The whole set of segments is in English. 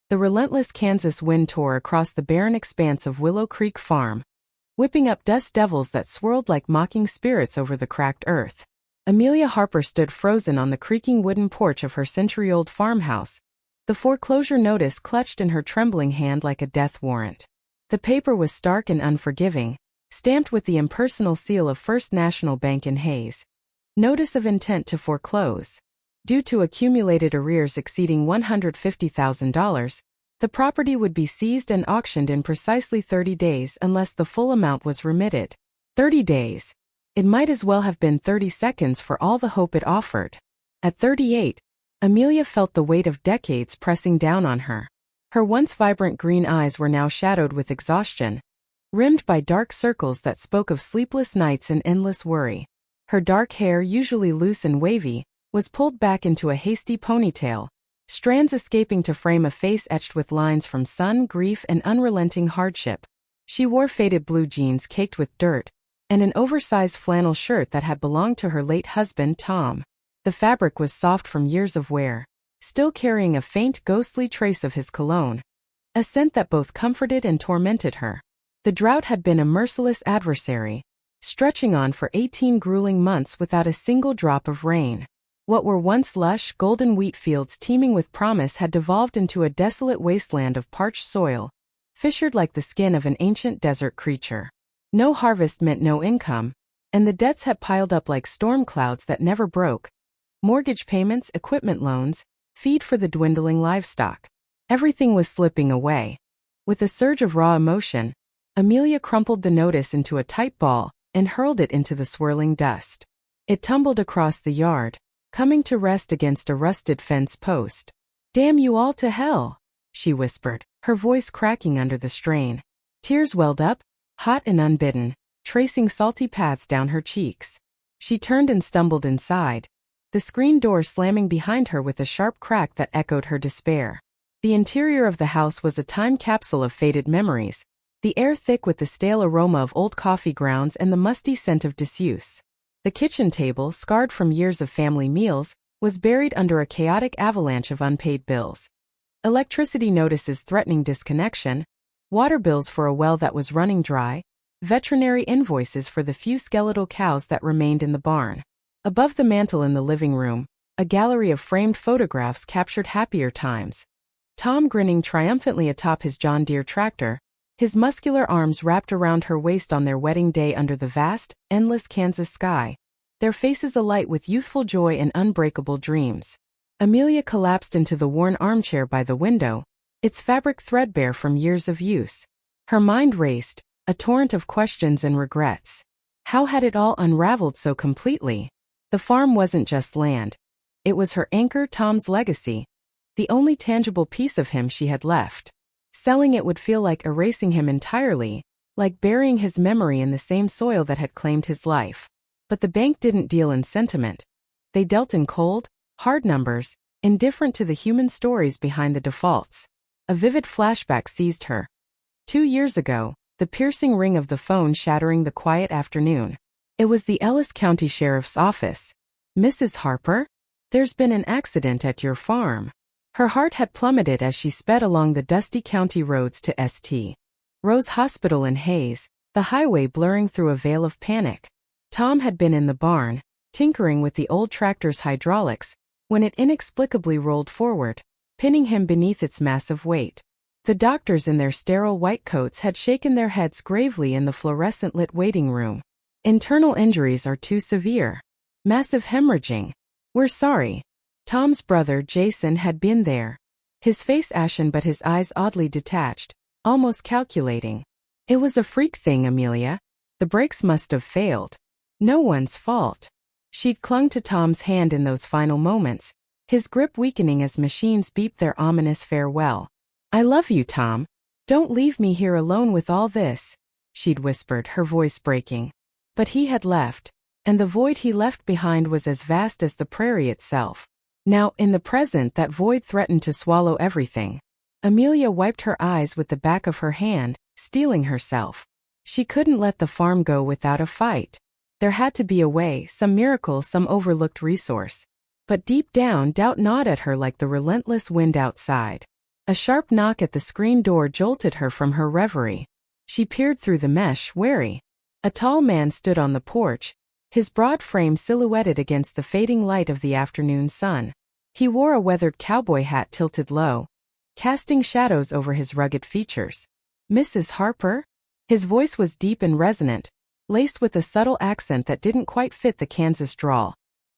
The relentless Kansas wind tore across the barren expanse of Willow Creek Farm, whipping up dust devils that swirled like mocking spirits over the cracked earth. Amelia Harper stood frozen on the creaking wooden porch of her century-old farmhouse, the foreclosure notice clutched in her trembling hand like a death warrant. The paper was stark and unforgiving, stamped with the impersonal seal of First National Bank in Hayes. Notice of intent to foreclose. Due to accumulated arrears exceeding $150,000, the property would be seized and auctioned in precisely 30 days unless the full amount was remitted. 30 days. It might as well have been 30 seconds for all the hope it offered. At 38, Amelia felt the weight of decades pressing down on her. Her once vibrant green eyes were now shadowed with exhaustion, rimmed by dark circles that spoke of sleepless nights and endless worry. Her dark hair, usually loose and wavy, was pulled back into a hasty ponytail, strands escaping to frame a face etched with lines from sun, grief, and unrelenting hardship. She wore faded blue jeans caked with dirt, and an oversized flannel shirt that had belonged to her late husband, Tom. The fabric was soft from years of wear, still carrying a faint ghostly trace of his cologne, a scent that both comforted and tormented her. The drought had been a merciless adversary, stretching on for 18 grueling months without a single drop of rain. What were once lush, golden wheat fields teeming with promise had devolved into a desolate wasteland of parched soil, fissured like the skin of an ancient desert creature. No harvest meant no income, and the debts had piled up like storm clouds that never broke. Mortgage payments, equipment loans, feed for the dwindling livestock. Everything was slipping away. With a surge of raw emotion, Amelia crumpled the notice into a tight ball and hurled it into the swirling dust. It tumbled across the yard, coming to rest against a rusted fence post. "Damn you all to hell," she whispered, her voice cracking under the strain. Tears welled up, hot and unbidden, tracing salty paths down her cheeks. She turned and stumbled inside, the screen door slamming behind her with a sharp crack that echoed her despair. The interior of the house was a time capsule of faded memories, the air thick with the stale aroma of old coffee grounds and the musty scent of disuse. The kitchen table, scarred from years of family meals, was buried under a chaotic avalanche of unpaid bills. Electricity notices threatening disconnection, water bills for a well that was running dry, veterinary invoices for the few skeletal cows that remained in the barn. Above the mantel in the living room, a gallery of framed photographs captured happier times. Tom grinning triumphantly atop his John Deere tractor, his muscular arms wrapped around her waist on their wedding day under the vast, endless Kansas sky, their faces alight with youthful joy and unbreakable dreams. Amelia collapsed into the worn armchair by the window, its fabric threadbare from years of use. Her mind raced, a torrent of questions and regrets. How had it all unraveled so completely? The farm wasn't just land. It was her anchor, Tom's legacy, the only tangible piece of him she had left. Selling it would feel like erasing him entirely, like burying his memory in the same soil that had claimed his life. But the bank didn't deal in sentiment. They dealt in cold, hard numbers, indifferent to the human stories behind the defaults. A vivid flashback seized her. 2 years ago, the piercing ring of the phone shattering the quiet afternoon. It was the Ellis County Sheriff's Office. "Mrs. Harper? There's been an accident at your farm." Her heart had plummeted as she sped along the dusty county roads to St. Rose Hospital in Hayes, the highway blurring through a veil of panic. Tom had been in the barn, tinkering with the old tractor's hydraulics, when it inexplicably rolled forward, pinning him beneath its massive weight. The doctors in their sterile white coats had shaken their heads gravely in the fluorescent-lit waiting room. "Internal injuries are too severe. Massive hemorrhaging. We're sorry." Tom's brother, Jason, had been there. His face ashen but his eyes oddly detached, almost calculating. "It was a freak thing, Amelia. The brakes must have failed. No one's fault." She'd clung to Tom's hand in those final moments, his grip weakening as machines beeped their ominous farewell. "I love you, Tom. Don't leave me here alone with all this," she'd whispered, her voice breaking. But he had left, and the void he left behind was as vast as the prairie itself. Now, in the present, that void threatened to swallow everything. Amelia wiped her eyes with the back of her hand, steeling herself. She couldn't let the farm go without a fight. There had to be a way, some miracle, some overlooked resource. But deep down, doubt gnawed at her like the relentless wind outside. A sharp knock at the screen door jolted her from her reverie. She peered through the mesh, wary. A tall man stood on the porch, his broad frame silhouetted against the fading light of the afternoon sun. He wore a weathered cowboy hat tilted low, casting shadows over his rugged features. "Mrs. Harper?" His voice was deep and resonant, laced with a subtle accent that didn't quite fit the Kansas drawl.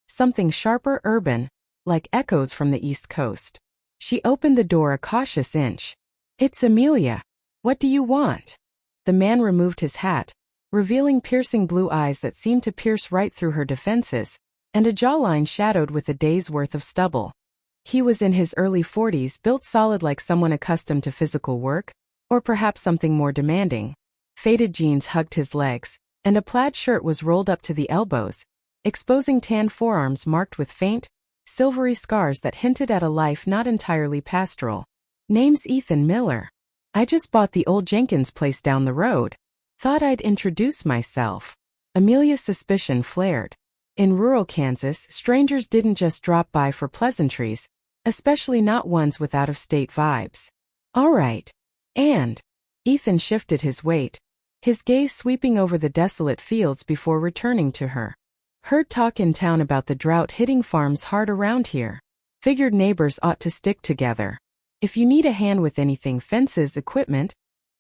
Something sharper, urban, like echoes from the East Coast. She opened the door a cautious inch. "It's Amelia. What do you want?" The man removed his hat, revealing piercing blue eyes that seemed to pierce right through her defenses, and a jawline shadowed with a day's worth of stubble. He was in his early 40s, built solid like someone accustomed to physical work, or perhaps something more demanding. Faded jeans hugged his legs, and a plaid shirt was rolled up to the elbows, exposing tan forearms marked with faint, silvery scars that hinted at a life not entirely pastoral. "Name's Ethan Miller. I just bought the old Jenkins place down the road. Thought I'd introduce myself." Amelia's suspicion flared. In rural Kansas, strangers didn't just drop by for pleasantries, especially not ones with out-of-state vibes. "All right. And?" Ethan shifted his weight, his gaze sweeping over the desolate fields before returning to her. "Heard talk in town about the drought hitting farms hard around here. Figured neighbors ought to stick together. If you need a hand with anything, fences, equipment,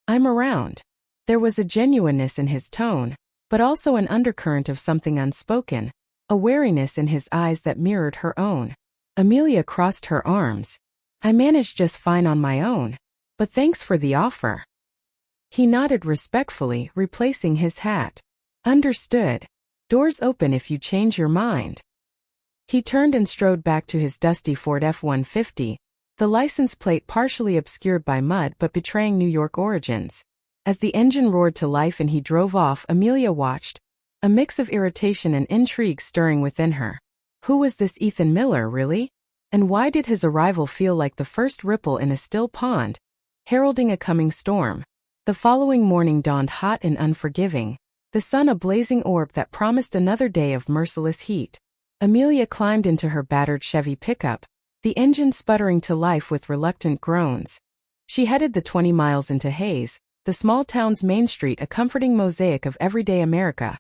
I'm around." There was a genuineness in his tone, but also an undercurrent of something unspoken, a wariness in his eyes that mirrored her own. Amelia crossed her arms. "I managed just fine on my own, but thanks for the offer." He nodded respectfully, replacing his hat. "Understood. Doors open if you change your mind." He turned and strode back to his dusty Ford F-150, the license plate partially obscured by mud but betraying New York origins. As the engine roared to life and he drove off, Amelia watched, a mix of irritation and intrigue stirring within her. Who was this Ethan Miller, really? And why did his arrival feel like the first ripple in a still pond, heralding a coming storm? The following morning dawned hot and unforgiving, the sun a blazing orb that promised another day of merciless heat. Amelia climbed into her battered Chevy pickup, the engine sputtering to life with reluctant groans. She headed the 20 miles into Hayes, the small town's main street, a comforting mosaic of everyday America.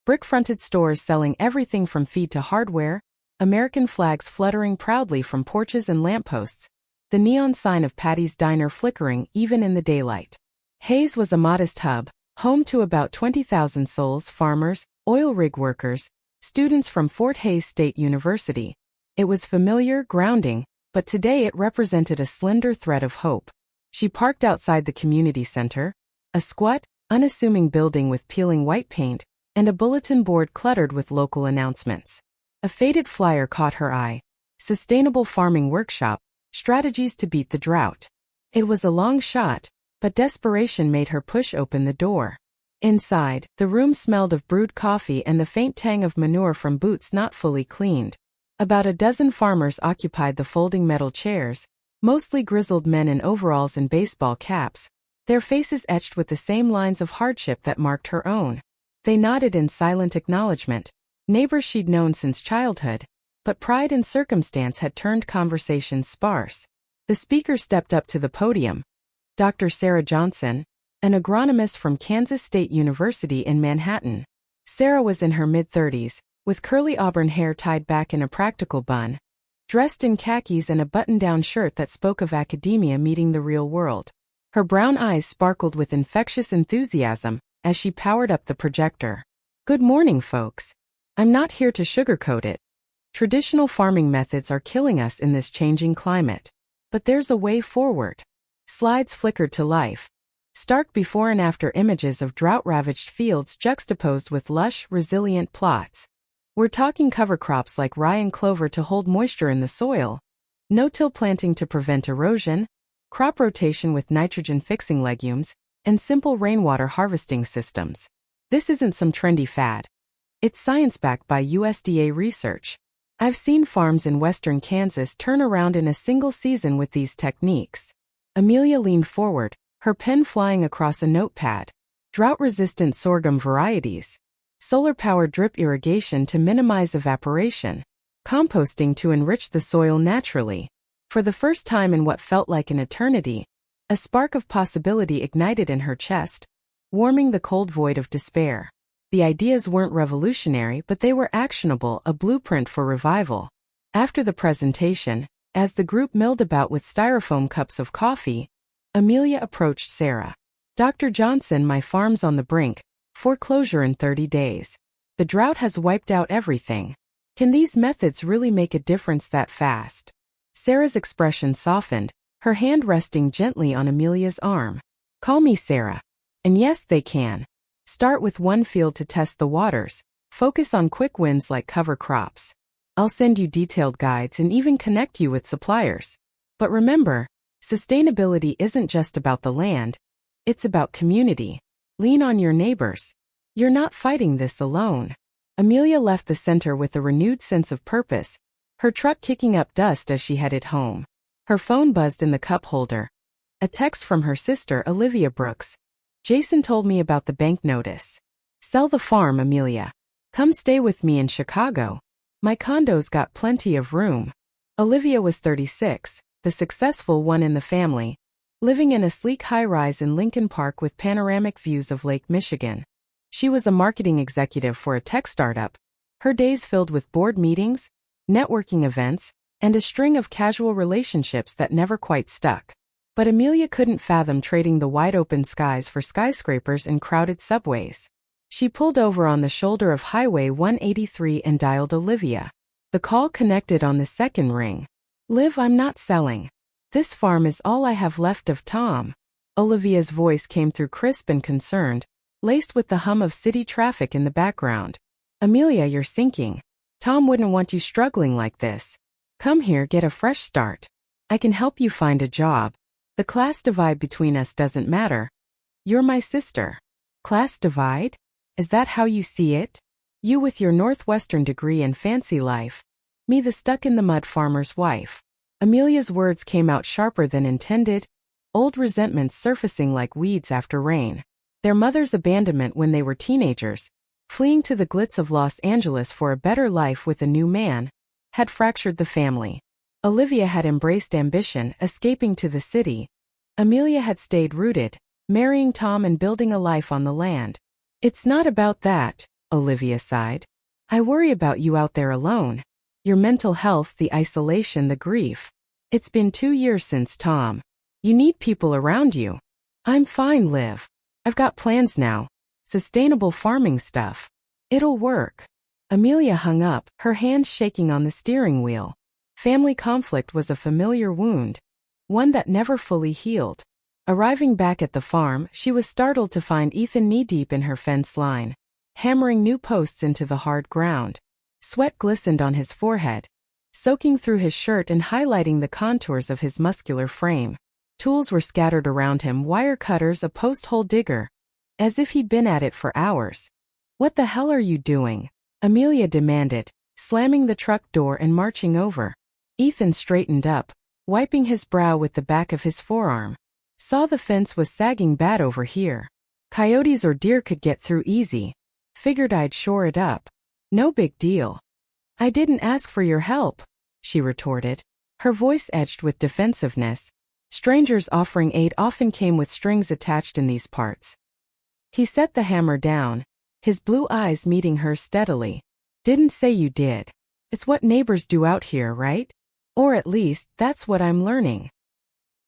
Brick-fronted stores selling everything from feed to hardware, American flags fluttering proudly from porches and lampposts, the neon sign of Patty's Diner flickering even in the daylight. Hayes was a modest hub, home to about 20,000 souls, farmers, oil rig workers, students from Fort Hays State University. It was familiar, grounding, but today it represented a slender thread of hope. She parked outside the community center, a squat, unassuming building with peeling white paint, and a bulletin board cluttered with local announcements. A faded flyer caught her eye. Sustainable Farming Workshop, Strategies to Beat the Drought. It was a long shot, but desperation made her push open the door. Inside, the room smelled of brewed coffee and the faint tang of manure from boots not fully cleaned. About a dozen farmers occupied the folding metal chairs, mostly grizzled men in overalls and baseball caps, their faces etched with the same lines of hardship that marked her own. They nodded in silent acknowledgement, neighbors she'd known since childhood, but pride and circumstance had turned conversations sparse. The speaker stepped up to the podium. Dr. Sarah Johnson, an agronomist from Kansas State University in Manhattan. Sarah was in her mid-30s, with curly auburn hair tied back in a practical bun, dressed in khakis and a button-down shirt that spoke of academia meeting the real world. Her brown eyes sparkled with infectious enthusiasm as she powered up the projector. "Good morning, folks. I'm not here to sugarcoat it. Traditional farming methods are killing us in this changing climate. But there's a way forward." Slides flickered to life. Stark before and after images of drought-ravaged fields juxtaposed with lush, resilient plots. We're talking cover crops like rye and clover to hold moisture in the soil, no-till planting to prevent erosion, crop rotation with nitrogen-fixing legumes, and simple rainwater harvesting systems. This isn't some trendy fad. It's science-backed by USDA research. I've seen farms in western Kansas turn around in a single season with these techniques. Amelia leaned forward, her pen flying across a notepad. Drought-resistant sorghum varieties. Solar-powered drip irrigation to minimize evaporation. Composting to enrich the soil naturally. For the first time in what felt like an eternity, a spark of possibility ignited in her chest, warming the cold void of despair. The ideas weren't revolutionary, but they were actionable, a blueprint for revival. After the presentation, as the group milled about with styrofoam cups of coffee, Amelia approached Sarah. "Dr. Johnson, my farm's on the brink. Foreclosure in 30 days. The drought has wiped out everything. Can these methods really make a difference that fast?" Sarah's expression softened, her hand resting gently on Amelia's arm. "Call me Sarah. And yes, they can. Start with one field to test the waters. Focus on quick wins like cover crops. I'll send you detailed guides and even connect you with suppliers. But remember, sustainability isn't just about the land. It's about community. Lean on your neighbors. You're not fighting this alone." Amelia left the center with a renewed sense of purpose, her truck kicking up dust as she headed home. Her phone buzzed in the cup holder. A text from her sister, Olivia Brooks. "Jason told me about the bank notice. Sell the farm, Amelia. Come stay with me in Chicago. My condo's got plenty of room." Olivia was 36, the successful one in the family, living in a sleek high-rise in Lincoln Park with panoramic views of Lake Michigan. She was a marketing executive for a tech startup, her days filled with board meetings, networking events, and a string of casual relationships that never quite stuck. But Amelia couldn't fathom trading the wide-open skies for skyscrapers and crowded subways. She pulled over on the shoulder of Highway 183 and dialed Olivia. The call connected on the second ring. "Liv, I'm not selling. This farm is all I have left of Tom." Olivia's voice came through crisp and concerned, laced with the hum of city traffic in the background. "Amelia, you're sinking. Tom wouldn't want you struggling like this. Come here, get a fresh start. I can help you find a job. The class divide between us doesn't matter. You're my sister." "Class divide? Is that how you see it? You with your Northwestern degree and fancy life. Me the stuck-in-the-mud farmer's wife." Amelia's words came out sharper than intended, old resentments surfacing like weeds after rain. Their mother's abandonment when they were teenagers, fleeing to the glitz of Los Angeles for a better life with a new man, had fractured the family. Olivia had embraced ambition, escaping to the city. Amelia had stayed rooted, marrying Tom and building a life on the land. "It's not about that," Olivia sighed. "I worry about you out there alone. Your mental health, the isolation, the grief. It's been 2 years since Tom. You need people around you." "I'm fine, Liv. I've got plans now. Sustainable farming stuff. It'll work." Amelia hung up, her hands shaking on the steering wheel. Family conflict was a familiar wound, one that never fully healed. Arriving back at the farm, she was startled to find Ethan knee-deep in her fence line, hammering new posts into the hard ground. Sweat glistened on his forehead, soaking through his shirt and highlighting the contours of his muscular frame. Tools were scattered around him, wire cutters, a post-hole digger, as if he'd been at it for hours. "What the hell are you doing?" Amelia demanded, slamming the truck door and marching over. Ethan straightened up, wiping his brow with the back of his forearm. "Saw the fence was sagging bad over here. Coyotes or deer could get through easy. Figured I'd shore it up. No big deal." "I didn't ask for your help," she retorted, her voice edged with defensiveness. Strangers offering aid often came with strings attached in these parts. He set the hammer down, his blue eyes meeting hers steadily. "Didn't say you did. It's what neighbors do out here, right? Or at least, that's what I'm learning."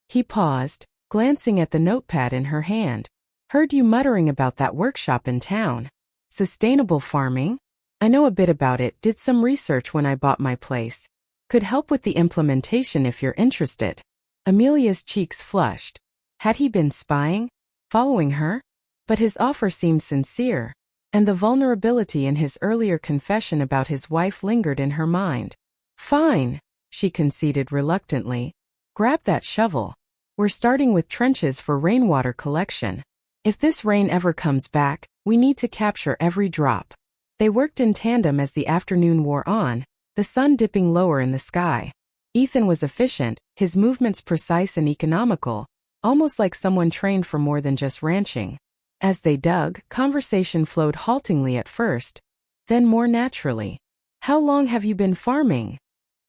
He paused, glancing at the notepad in her hand. "Heard you muttering about that workshop in town. Sustainable farming? I know a bit about it, did some research when I bought my place. Could help with the implementation if you're interested." Amelia's cheeks flushed. Had he been spying? Following her? But his offer seemed sincere, and the vulnerability in his earlier confession about his wife lingered in her mind. "Fine," she conceded reluctantly. "Grab that shovel. We're starting with trenches for rainwater collection. If this rain ever comes back, we need to capture every drop." They worked in tandem as the afternoon wore on, the sun dipping lower in the sky. Ethan was efficient, his movements precise and economical, almost like someone trained for more than just ranching. As they dug, conversation flowed haltingly at first, then more naturally. "How long have you been farming?"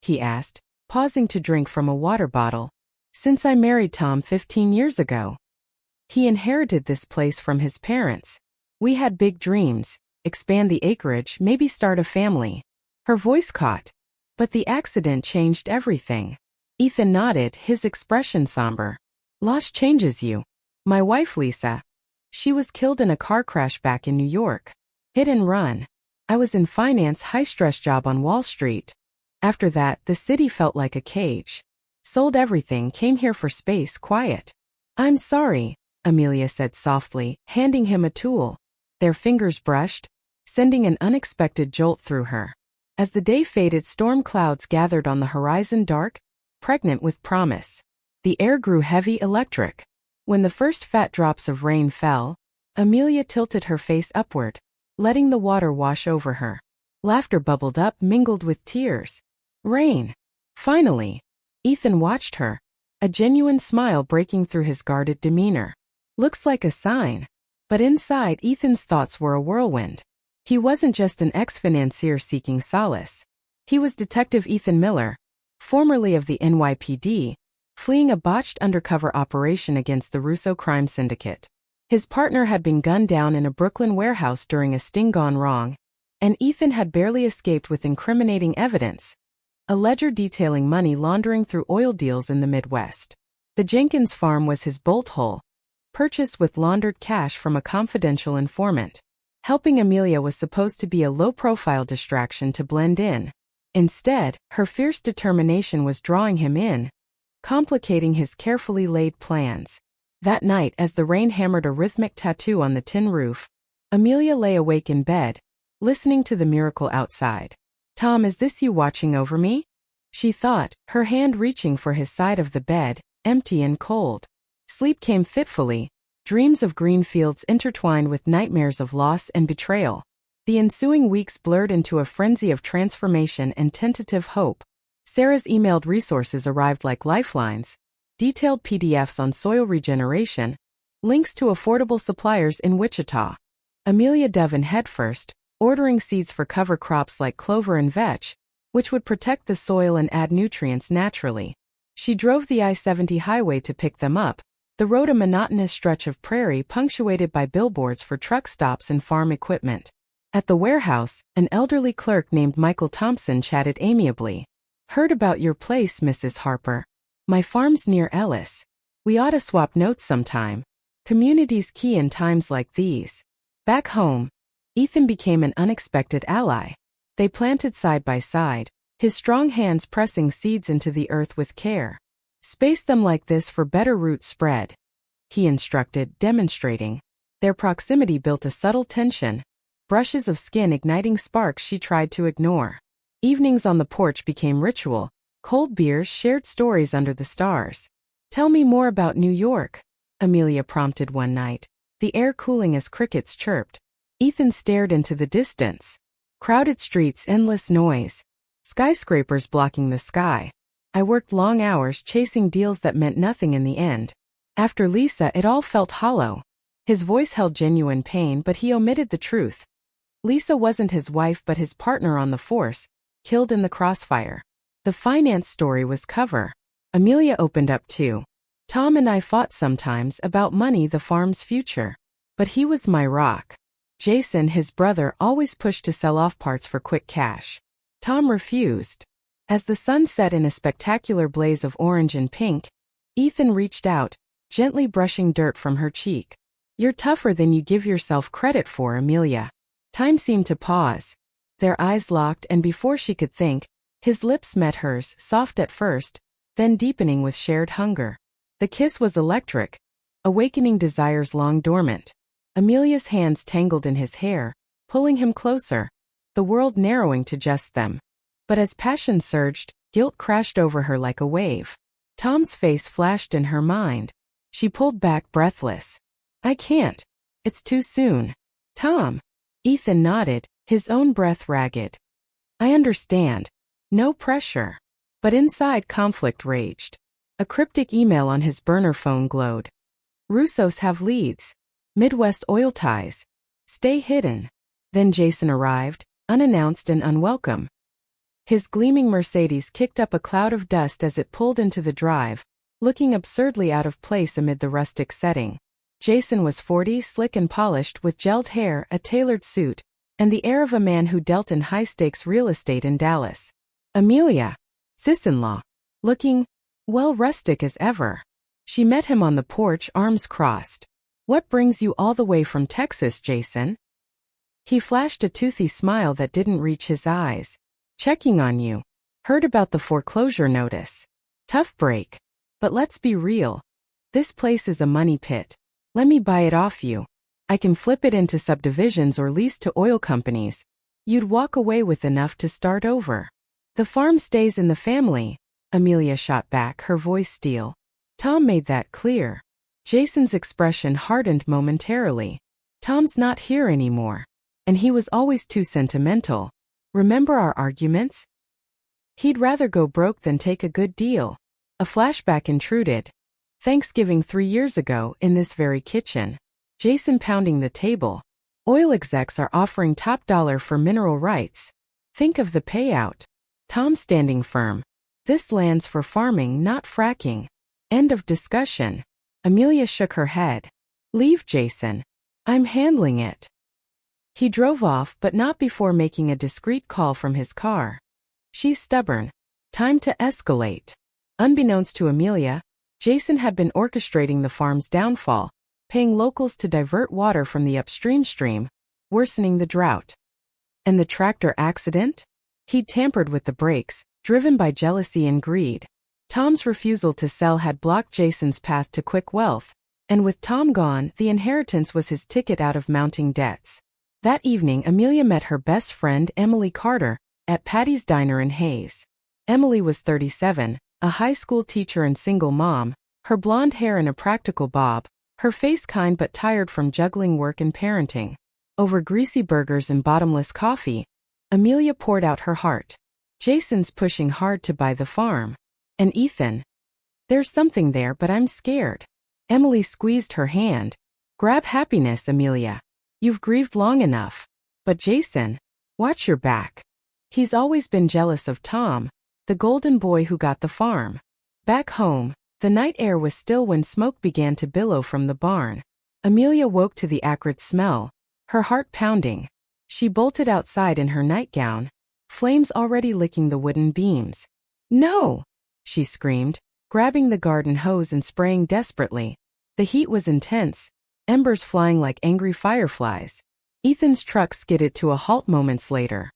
he asked, pausing to drink from a water bottle. Since I married Tom 15 years ago. He inherited this place from his parents. We had big dreams, expand the acreage, maybe start a family. Her voice caught. But the accident changed everything. Ethan nodded, his expression somber. Loss changes you. My wife Lisa. She was killed in a car crash back in New York. Hit and run. I was in finance, high-stress job on Wall Street. After that, the city felt like a cage. Sold everything, came here for space, quiet. I'm sorry, Amelia said softly, handing him a tool. Their fingers brushed, sending an unexpected jolt through her. As the day faded, storm clouds gathered on the horizon, dark, pregnant with promise. The air grew heavy, electric. When the first fat drops of rain fell, Amelia tilted her face upward, letting the water wash over her. Laughter bubbled up, mingled with tears. Rain. Finally. Ethan watched her, a genuine smile breaking through his guarded demeanor. Looks like a sign. But inside, Ethan's thoughts were a whirlwind. He wasn't just an ex-financier seeking solace. He was Detective Ethan Miller, formerly of the NYPD, fleeing a botched undercover operation against the Russo crime syndicate. His partner had been gunned down in a Brooklyn warehouse during a sting gone wrong, and Ethan had barely escaped with incriminating evidence. A ledger detailing money laundering through oil deals in the Midwest. The Jenkins farm was his bolt hole, purchased with laundered cash from a confidential informant. Helping Amelia was supposed to be a low-profile distraction to blend in. Instead, her fierce determination was drawing him in, complicating his carefully laid plans. That night, as the rain hammered a rhythmic tattoo on the tin roof, Amelia lay awake in bed, listening to the miracle outside. Tom, is this you watching over me? She thought, her hand reaching for his side of the bed, empty and cold. Sleep came fitfully, dreams of green fields intertwined with nightmares of loss and betrayal. The ensuing weeks blurred into a frenzy of transformation and tentative hope. Sarah's emailed resources arrived like lifelines, detailed PDFs on soil regeneration, links to affordable suppliers in Wichita. Amelia dove in headfirst, ordering seeds for cover crops like clover and vetch, which would protect the soil and add nutrients naturally. She drove the I-70 highway to pick them up, the road a monotonous stretch of prairie punctuated by billboards for truck stops and farm equipment. At the warehouse, an elderly clerk named Michael Thompson chatted amiably. Heard about your place, Mrs. Harper. My farm's near Ellis. We ought to swap notes sometime. Community's key in times like these. Back home, Ethan became an unexpected ally. They planted side by side, his strong hands pressing seeds into the earth with care. Space them like this for better root spread, he instructed, demonstrating. Their proximity built a subtle tension, brushes of skin igniting sparks she tried to ignore. Evenings on the porch became ritual, cold beers, shared stories under the stars. Tell me more about New York, Amelia prompted one night, the air cooling as crickets chirped. Ethan stared into the distance. Crowded streets, endless noise. Skyscrapers blocking the sky. I worked long hours chasing deals that meant nothing in the end. After Lisa, it all felt hollow. His voice held genuine pain, but he omitted the truth. Lisa wasn't his wife but his partner on the force, killed in the crossfire. The finance story was cover. Amelia opened up too. Tom and I fought sometimes about money, the farm's future. But he was my rock. Jason, his brother, always pushed to sell off parts for quick cash. Tom refused. As the sun set in a spectacular blaze of orange and pink, Ethan reached out, gently brushing dirt from her cheek. You're tougher than you give yourself credit for, Amelia. Time seemed to pause. Their eyes locked, and before she could think, his lips met hers, soft at first, then deepening with shared hunger. The kiss was electric, awakening desires long dormant. Amelia's hands tangled in his hair, pulling him closer, the world narrowing to just them. But as passion surged, guilt crashed over her like a wave. Tom's face flashed in her mind. She pulled back, breathless. I can't. It's too soon. Tom. Ethan nodded, his own breath ragged. I understand. No pressure. But inside, conflict raged. A cryptic email on his burner phone glowed. Russos have leads. Midwest oil ties. Stay hidden. Then Jason arrived, unannounced and unwelcome. His gleaming Mercedes kicked up a cloud of dust as it pulled into the drive, looking absurdly out of place amid the rustic setting. Jason was 40, slick and polished with gelled hair, a tailored suit, and the air of a man who dealt in high-stakes real estate in Dallas. Amelia, sis-in-law, looking, well, rustic as ever. She met him on the porch, arms crossed. "What brings you all the way from Texas, Jason?" He flashed a toothy smile that didn't reach his eyes. "Checking on you. Heard about the foreclosure notice. Tough break. But let's be real. This place is a money pit. Let me buy it off you. I can flip it into subdivisions or lease to oil companies. You'd walk away with enough to start over." "The farm stays in the family," Amelia shot back, her voice steel. "Tom made that clear." Jason's expression hardened momentarily. "Tom's not here anymore. And he was always too sentimental. Remember our arguments? He'd rather go broke than take a good deal." A flashback intruded. Thanksgiving 3 years ago, in this very kitchen. Jason pounding the table. "Oil execs are offering top dollar for mineral rights. Think of the payout." Tom standing firm. "This land's for farming, not fracking." End of discussion. Amelia shook her head. "Leave, Jason. I'm handling it." He drove off, but not before making a discreet call from his car. "She's stubborn. Time to escalate." Unbeknownst to Amelia, Jason had been orchestrating the farm's downfall, paying locals to divert water from the upstream stream, worsening the drought. And the tractor accident? He'd tampered with the brakes, driven by jealousy and greed. Tom's refusal to sell had blocked Jason's path to quick wealth, and with Tom gone, the inheritance was his ticket out of mounting debts. That evening, Amelia met her best friend, Emily Carter, at Patty's Diner in Hayes. Emily was 37, a high school teacher and single mom, her blonde hair in a practical bob, her face kind but tired from juggling work and parenting. Over greasy burgers and bottomless coffee, Amelia poured out her heart. "Jason's pushing hard to buy the farm. And Ethan? There's something there, but I'm scared." Emily squeezed her hand. "Grab happiness, Amelia. You've grieved long enough. But Jason, watch your back. He's always been jealous of Tom, the golden boy who got the farm." Back home, the night air was still when smoke began to billow from the barn. Amelia woke to the acrid smell, her heart pounding. She bolted outside in her nightgown, flames already licking the wooden beams. "No!" she screamed, grabbing the garden hose and spraying desperately. The heat was intense, embers flying like angry fireflies. Ethan's truck skidded to a halt moments later.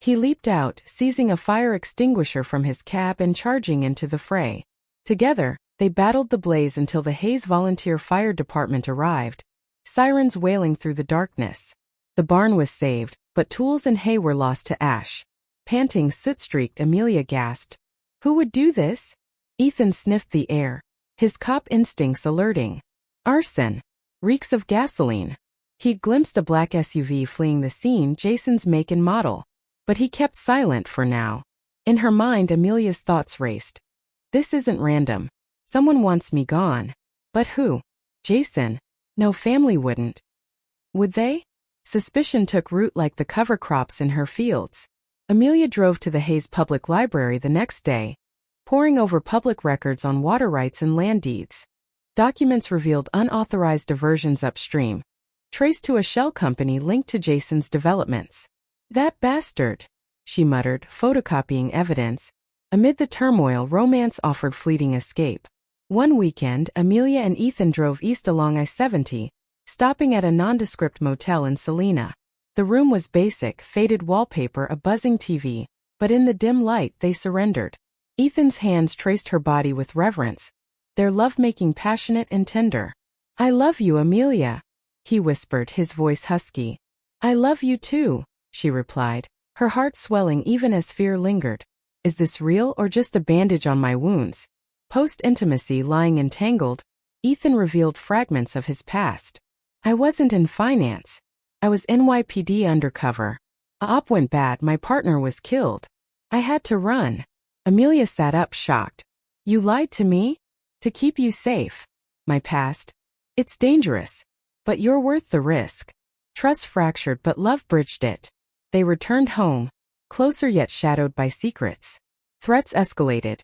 He leaped out, seizing a fire extinguisher from his cab and charging into the fray. Together, they battled the blaze until the Hayes Volunteer Fire Department arrived, sirens wailing through the darkness. The barn was saved, but tools and hay were lost to ash. Panting, soot-streaked, Amelia gasped. "Who would do this?" Ethan sniffed the air, his cop instincts alerting. "Arson. Reeks of gasoline." He'd glimpsed a black SUV fleeing the scene, Jason's make and model. But he kept silent for now. In her mind, Amelia's thoughts raced. "This isn't random. Someone wants me gone. But who? Jason? No, family wouldn't. Would they?" Suspicion took root like the cover crops in her fields. Amelia drove to the Hayes Public Library the next day, poring over public records on water rights and land deeds. Documents revealed unauthorized diversions upstream, traced to a shell company linked to Jason's developments. "That bastard," she muttered, photocopying evidence. Amid the turmoil, romance offered fleeting escape. One weekend, Amelia and Ethan drove east along I-70, stopping at a nondescript motel in Salina. The room was basic, faded wallpaper, a buzzing TV, but in the dim light they surrendered. Ethan's hands traced her body with reverence, their lovemaking passionate and tender. "I love you, Amelia," he whispered, his voice husky. "I love you too," she replied, her heart swelling even as fear lingered. Is this real or just a bandage on my wounds? Post-intimacy lying entangled, Ethan revealed fragments of his past. "I wasn't in finance. I was NYPD undercover. A op went bad, my partner was killed. I had to run." Amelia sat up, shocked. "You lied to me? To keep you safe. My past? It's dangerous. But you're worth the risk." Trust fractured but love bridged it. They returned home, closer yet shadowed by secrets. Threats escalated.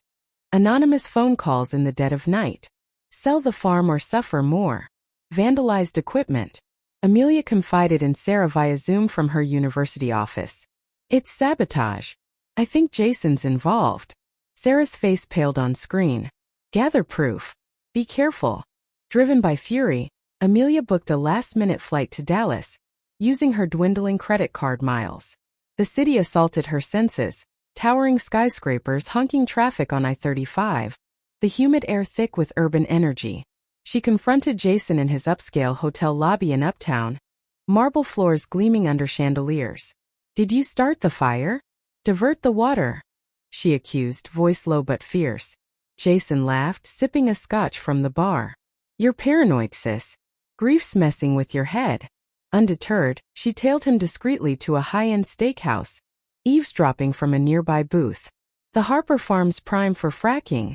Anonymous phone calls in the dead of night. Sell the farm or suffer more. Vandalized equipment. Amelia confided in Sarah via Zoom from her university office. It's sabotage. I think Jason's involved. Sarah's face paled on screen. Gather proof. Be careful. Driven by fury, Amelia booked a last-minute flight to Dallas, using her dwindling credit card miles. The city assaulted her senses, towering skyscrapers honking traffic on I-35, the humid air thick with urban energy. She confronted Jason in his upscale hotel lobby in Uptown, marble floors gleaming under chandeliers. Did you start the fire? Divert the water, she accused, voice low but fierce. Jason laughed, sipping a scotch from the bar. You're paranoid, sis. Grief's messing with your head. Undeterred, she tailed him discreetly to a high-end steakhouse, eavesdropping from a nearby booth. The Harper farm's prime for fracking,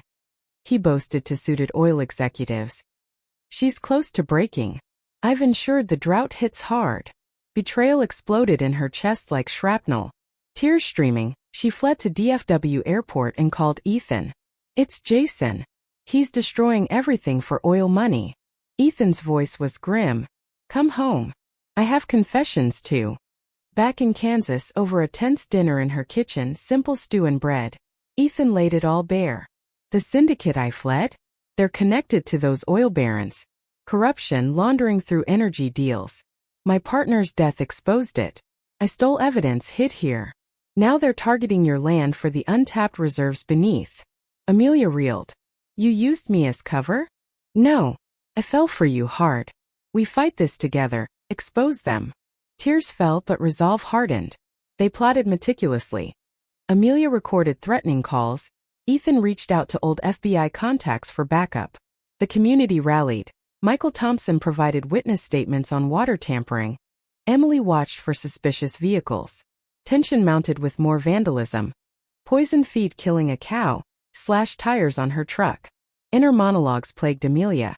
he boasted to suited oil executives. She's close to breaking. I've ensured the drought hits hard. Betrayal exploded in her chest like shrapnel. Tears streaming, she fled to DFW airport and called Ethan. It's Jason. He's destroying everything for oil money. Ethan's voice was grim. Come home. I have confessions too. Back in Kansas over a tense dinner in her kitchen, simple stew and bread, Ethan laid it all bare. The syndicate I fled? They're connected to those oil barons. Corruption laundering through energy deals. My partner's death exposed it. I stole evidence hid here. Now they're targeting your land for the untapped reserves beneath. Amelia reeled. You used me as cover? No. I fell for you hard. We fight this together. Expose them. Tears fell but resolve hardened. They plotted meticulously. Amelia recorded threatening calls. Ethan reached out to old FBI contacts for backup. The community rallied. Michael Thompson provided witness statements on water tampering. Emily watched for suspicious vehicles. Tension mounted with more vandalism. Poison feed killing a cow, slashed tires on her truck. Inner monologues plagued Amelia.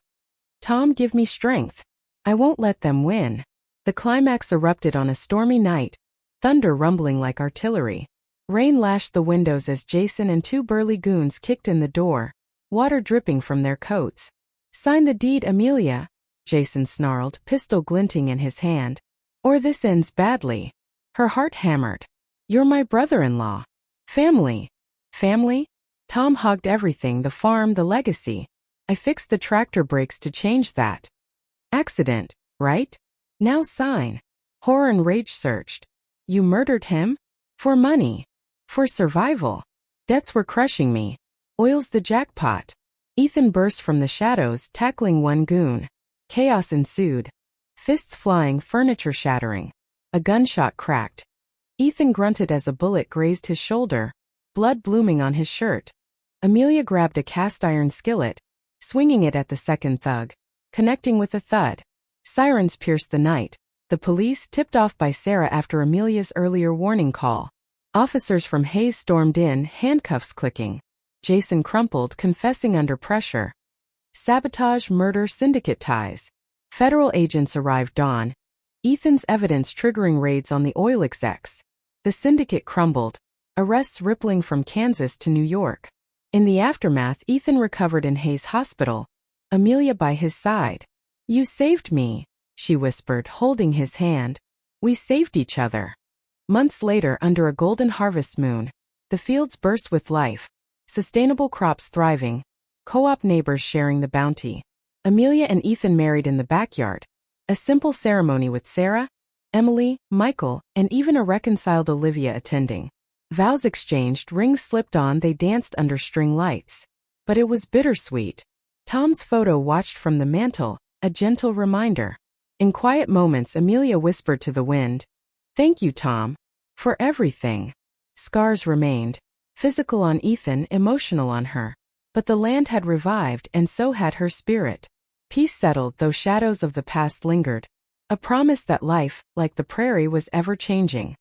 Tom, give me strength. I won't let them win. The climax erupted on a stormy night, thunder rumbling like artillery. Rain lashed the windows as Jason and two burly goons kicked in the door, water dripping from their coats. Sign the deed, Amelia, Jason snarled, pistol glinting in his hand. Or this ends badly. Her heart hammered. You're my brother-in-law. Family. Family? Tom hugged everything, the farm, the legacy. I fixed the tractor brakes to change that. Accident, right? Now sign. Horror and rage surged. You murdered him? For money. For survival. Debts were crushing me. Oil's the jackpot. Ethan burst from the shadows, tackling one goon. Chaos ensued. Fists flying, furniture shattering. A gunshot cracked. Ethan grunted as a bullet grazed his shoulder, blood blooming on his shirt. Amelia grabbed a cast-iron skillet, swinging it at the second thug, connecting with a thud. Sirens pierced the night. The police, tipped off by Sarah after Amelia's earlier warning call. Officers from Hayes stormed in, handcuffs clicking. Jason crumpled, confessing under pressure. Sabotage, murder, syndicate ties. Federal agents arrived dawn. Ethan's evidence triggering raids on the oil execs. The syndicate crumbled. Arrests rippling from Kansas to New York. In the aftermath, Ethan recovered in Hayes Hospital. Amelia by his side. You saved me, she whispered, holding his hand. We saved each other. Months later, under a golden harvest moon, the fields burst with life. Sustainable crops thriving. Co-op neighbors sharing the bounty. Amelia and Ethan married in the backyard. A simple ceremony with Sarah, Emily, Michael, and even a reconciled Olivia attending. Vows exchanged, rings slipped on, they danced under string lights. But it was bittersweet. Tom's photo watched from the mantel, a gentle reminder. In quiet moments, Amelia whispered to the wind, "Thank you, Tom, for everything." Scars remained. Physical on Ethan, emotional on her. But the land had revived, and so had her spirit. Peace settled, though shadows of the past lingered. A promise that life, like the prairie, was ever changing.